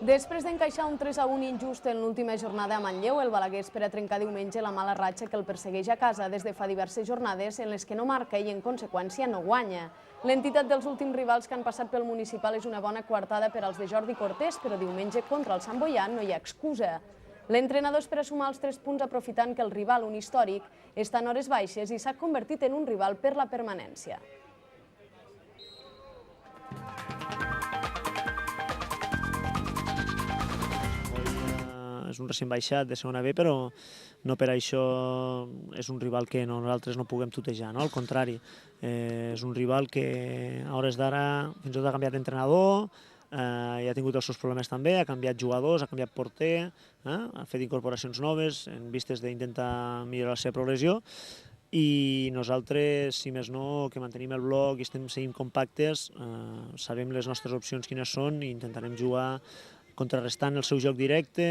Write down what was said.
Després d'encaixar un 3-1 injust en l'última jornada a Manlleu, el Balaguer espera trencar diumenge la mala ratxa que el persegueix a casa des de fa diverses jornades en les que no marca i, en conseqüència, no guanya. L'entitat dels últims rivals que han passat pel municipal és una bona coartada per als de Jordi Cortés, però diumenge contra el Sant Boià no hi ha excusa. L'entrenador espera sumar els 3 punts aprofitant que el rival, un històric, està en hores baixes i s'ha convertit en un rival per la permanència. És un recent baixat de segona B, però no per això és un rival que nosaltres no puguem tutejar, no? Al contrari, és un rival que a hores d'ara fins i tot ha canviat d'entrenador, i ha tingut els seus problemes també, ha canviat jugadors, ha canviat porter, ha fet incorporacions noves en vistes d'intentar millorar la seva progressió, i nosaltres, si més no, que mantenim el bloc i estem seguint compactes, sabem les nostres opcions quines són i intentarem jugar contrarrestant el seu joc directe,